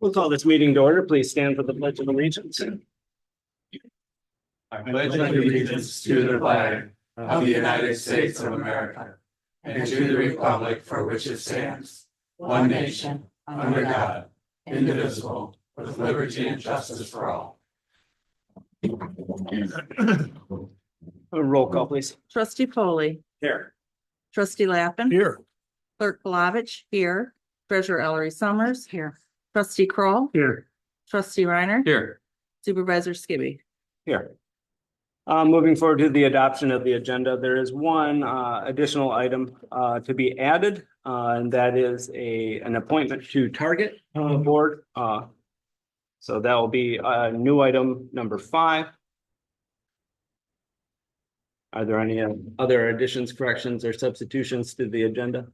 We'll call this meeting to order. Please stand for the pledge of allegiance. I pledge allegiance to the flag of the United States of America and to the republic for which it stands, one nation, under God, indivisible, with liberty and justice for all. A roll call, please. Trustee Foley, Here. trustee Lappin. Here. Clerk Palovich here. Treasurer Ellery Summers here. Trustee Kroll, Here. trustee Reiner. Here. Supervisor Skibby. Here. Moving forward to the adoption of the agenda, there is one additional item to be added, and that is an appointment to Target Board. So that will be new item number 5. Are there any other additions, corrections, or substitutions to the agenda?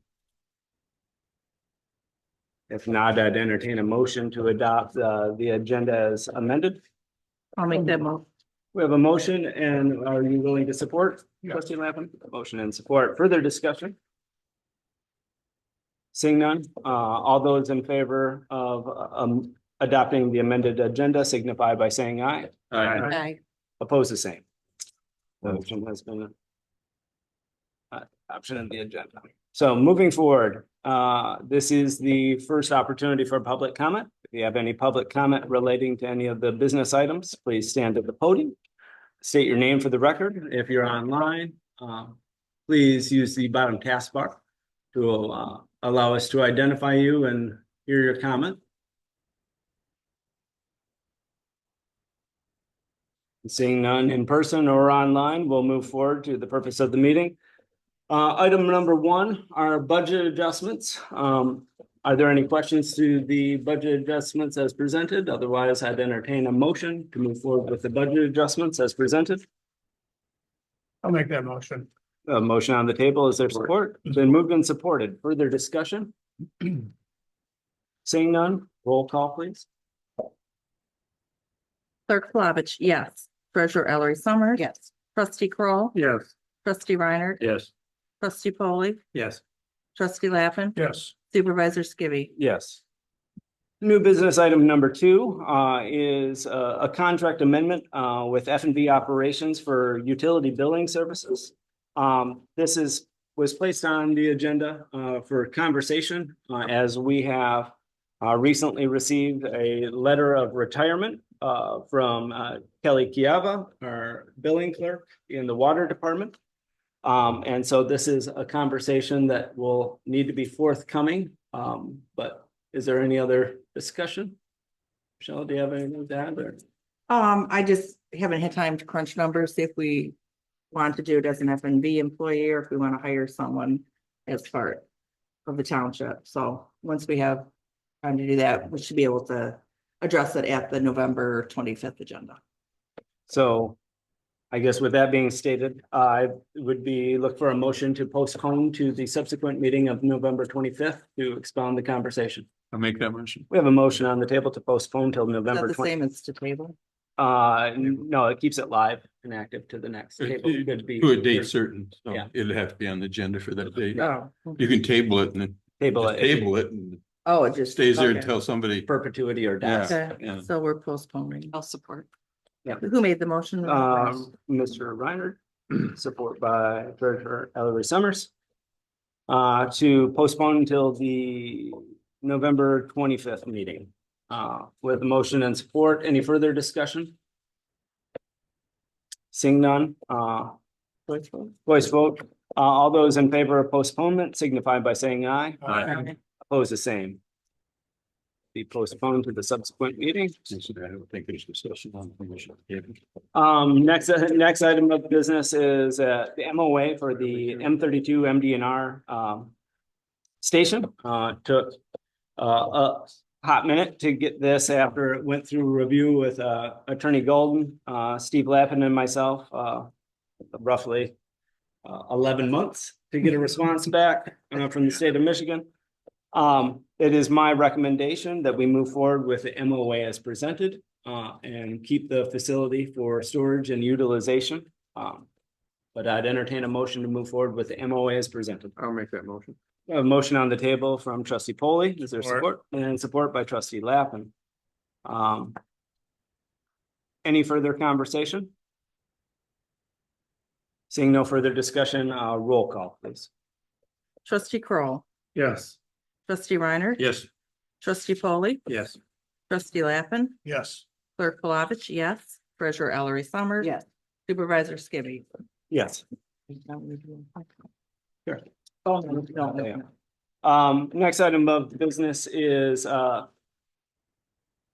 If not, I'd entertain a motion to adopt the agenda as amended. I'll make that motion. We have a motion, and are you willing to support, trustee Lappin? Motion and support. Further discussion? Seeing none, all those in favor of adopting the amended agenda signify by saying aye. Aye. Oppose the same. The motion has been option of the agenda. So moving forward, this is the first opportunity for public comment. If you have any public comment relating to any of the business items, please stand at the podium. State your name for the record. If you're online, please use the bottom taskbar to allow us to identify you and hear your comment. Seeing none in person or online, we'll move forward to the purpose of the meeting. Item number 1 are budget adjustments. Are there any questions to the budget adjustments as presented? Otherwise, I'd entertain a motion to move forward with the budget adjustments as presented. I'll make that motion. A motion on the table. Is there support? It's been moved and supported. Further discussion? Seeing none, roll call, please. Clerk Palovich, yes. Treasurer Ellery Summers. Yes. Trustee Kroll, Yes. trustee Reiner. Yes. Trustee Foley, Yes. trustee Lappin. Yes. Supervisor Skibby. Yes. New business item number 2 is a contract amendment with F&B Operations for utility billing services. This was placed on the agenda for conversation as we have recently received a letter of retirement from Kelly Kiava, our billing clerk in the water department. And so this is a conversation that will need to be forthcoming. But is there any other discussion? Michelle, do you have anything to add there? I just haven't had time to crunch numbers, see if we want to do it as an F&B employee or if we want to hire someone as part of the township. So once we have time to do that, we should be able to address it at the November 25th agenda. So I guess with that being stated, I would look for a motion to postpone to the subsequent meeting of November 25th to expound the conversation. I'll make that motion. We have a motion on the table to postpone till Is that November the 20th. same as to table? No, it keeps it live and active to the next table. Could be To a date certain, so Yeah. it'll have to be on the agenda for that date. Oh. You can table it and then Table just it, table it and Oh, it just stays there okay. until somebody. perpetuity or death. Yeah. Okay, so we're postponing. I'll support. Yep. Who made the motion? Mr. Reiner, support by Treasurer Ellery Summers. To postpone until the November 25th meeting. With motion and support. Any further discussion? Seeing none, voice vote. All those in favor of postponement signify by saying aye. Aye. Oppose the same. Be postponed to the subsequent meeting. I don't think there's discussion on the motion. Next item of business is the MOA for the M32 MDNR station. Took a hot minute to get this after it went through review with Attorney Golden, Steve Lappin and myself, roughly 11 months to get a response back from the state of Michigan. It is my recommendation that we move forward with the MOA as presented and keep the facility for storage and utilization. But I'd entertain a motion to move forward with the MOA as presented. I'll make that motion. A motion on the table from trustee Polly. Is there Support. support? And support by trustee Lappin. Any further conversation? Seeing no further discussion, roll call, please. Trustee Kroll, Yes. trustee Reiner. Yes. Trustee Polly, Yes. trustee Lappin, Yes. clerk Palovich, yes. Treasurer Ellery Summers. Yes. Supervisor Skibby. Yes. Sure. Oh, no, no, Yeah. no. Next item of business is,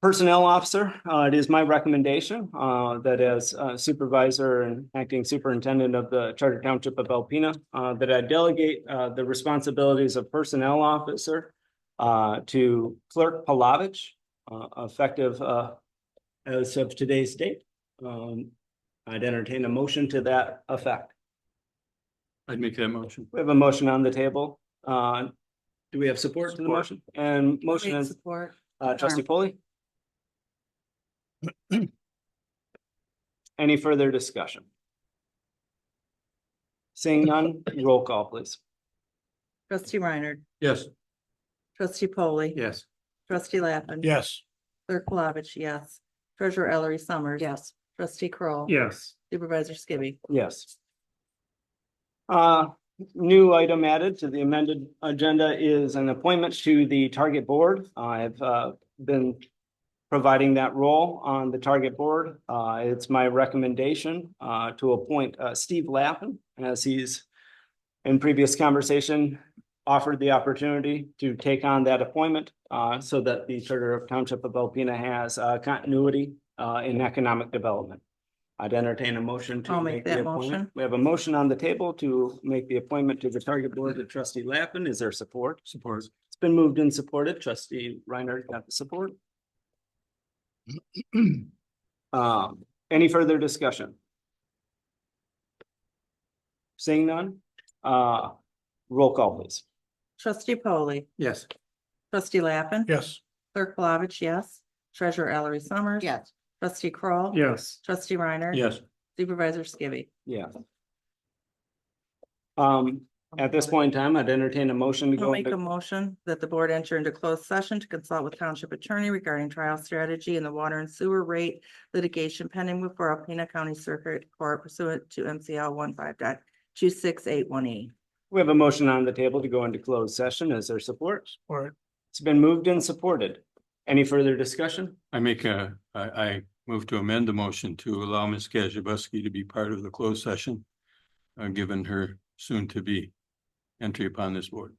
personnel officer. It is my recommendation, that as supervisor and acting superintendent of the Charter Township of Alpena, that I delegate, the responsibilities of personnel officer, to clerk Palovich, effective, as of today's date. I'd entertain a motion to that effect. I'd make that motion. We have a motion on the table. Do we have support to the motion? And motion is, Support. trustee Polly? Any further discussion? Seeing none, roll call, please. Trustee Reiner. Yes. Trustee Polly. Yes. Trustee Lappin. Yes. Clerk Palovich, yes. Treasurer Ellery Summers. Yes. Trustee Kroll, Yes. Supervisor Skibby. Yes. New item added to the amended agenda is an appointment to the target board. I've been providing that role on the target board. It's my recommendation to appoint Steve Lappin, as he's in previous conversation offered the opportunity to take on that appointment, so that the Charter Township of Alpena has continuity in economic development. I'd entertain a motion to I'll make the that appointment. motion. We have a motion on the table to make the appointment to the target board of trustee Lappin. Is there support? Support. It's been moved and supported. Trustee Reiner got the support. Any further discussion? Seeing none, roll call, please. Trustee Polly, Yes. trustee Lappin. Yes. Clerk Palovich, yes. Treasurer Ellery Summers. Yes. Trustee Kroll, Yes. Trustee Reiner. Yes. Supervisor Skibby. Yeah. At this point in time, I'd entertain a motion to I'll go make a into, motion that the board enter into closed session to consult with township attorney regarding trial strategy in the water and sewer rate litigation pending before Alpena County Circuit Court pursuant to MCL 15.26818. we have a motion on the table to go into closed session. Is there support? Support. It's been moved and supported. Any further discussion? I move to amend the motion to allow Ms. Gajabuski to be part of the closed session, given her soon to be entry upon this board.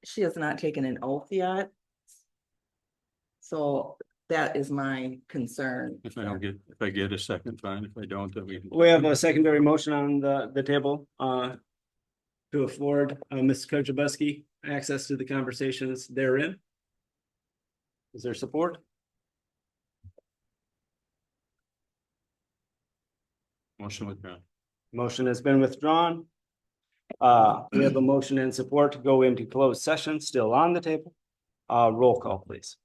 She has not taken an oath yet. So that is my concern. If I get a second, fine. If I don't, then we can. We have a secondary motion on the table, to afford, Ms. Kojabuski access to the conversations therein. Is there support? Motion withdrawn. Motion has been withdrawn. We have a motion and support to go into closed session, still on the table. Roll call, please.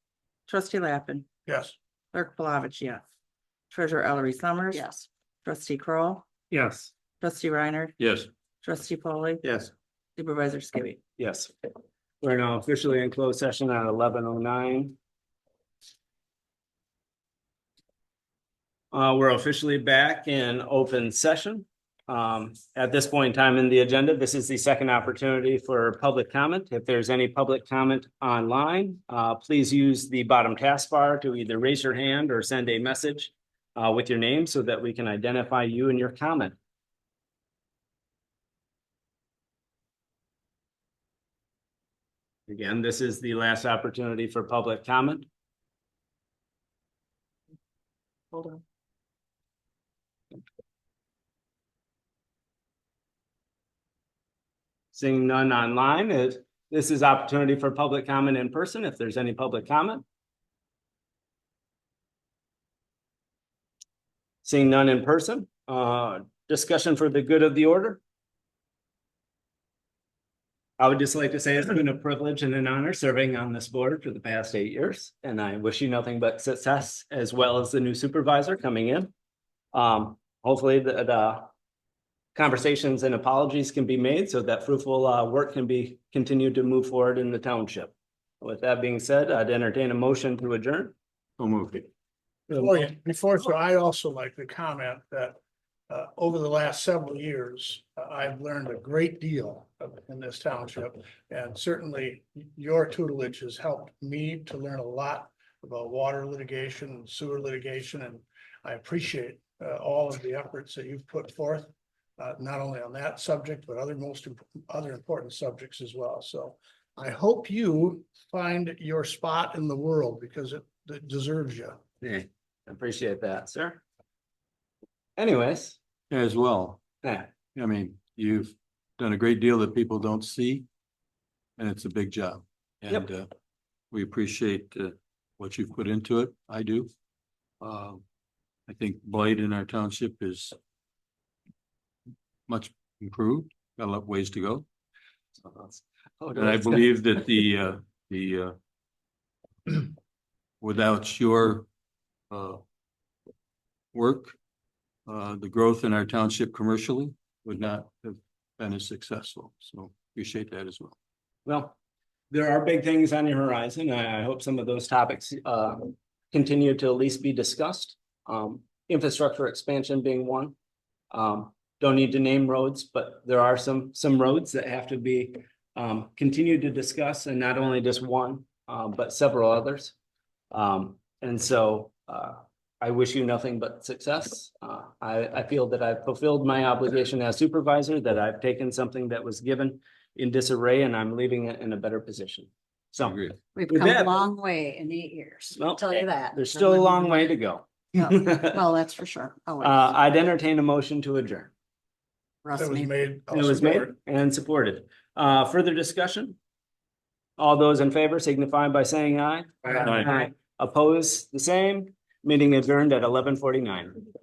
Trustee Lappin. Yes. Clerk Palovich, yes. Treasurer Ellery Summers. Yes. Trustee Kroll, Yes. Trustee Reiner. Yes. Trustee Polly. Yes. Supervisor Skibby. Yes. We're now officially in closed session at 11:09. We're officially back in open session. At this point in time in the agenda, this is the second opportunity for public comment. If there's any public comment online, please use the bottom taskbar to either raise your hand or send a message with your name so that we can identify you and your comment. Again, this is the last opportunity for public comment. Hold on. Seeing none online, this is opportunity for public comment in person, if there's any public comment. Seeing none in person, discussion for the good of the order. I would just like to say it's been a privilege and an honor serving on this board for the past 8 years, and I wish you nothing but success as well as the new supervisor coming in. Hopefully conversations and apologies can be made so that fruitful work can be continued to move forward in the township. With that being said, I'd entertain a motion to adjourn. So moved. So I'd also like to comment that over the last several years, I've learned a great deal in this township. And certainly your tutelage has helped me to learn a lot about water litigation and sewer litigation. And I appreciate all of the efforts that you've put forth, not only on that subject, but other important subjects as well. So I hope you find your spot in the world because it deserves you. Yeah, I appreciate that, sir. Anyways, As well. yeah, I mean, you've done a great deal that people don't see. And it's a big job. And we appreciate what you've put into it. I do. I think blight in our township is much improved, got a lot of ways to go. And I believe that the without your work, the growth in our township commercially would not have been as successful. So appreciate that as well. well, there are big things on your horizon. I hope some of those topics continue to at least be discussed. Infrastructure expansion being one. Don't need to name roads, but there are some roads that have to be continued to discuss, and not only just one, but several others. And so I wish you nothing but success. I feel that I've fulfilled my obligation as supervisor, that I've taken something that was given in disarray and I'm leaving it in a better position. So Agree. We've With come that- a long way in 8 years, Well, I'll tell you that. there's still a long way to go. Well, that's for sure. Always. I'd entertain a motion to adjourn. Russ, That was me. made. It was made and supported. Further discussion? All those in favor signify by saying aye. Aye. Oppose the same. Meeting adjourned at 11:49.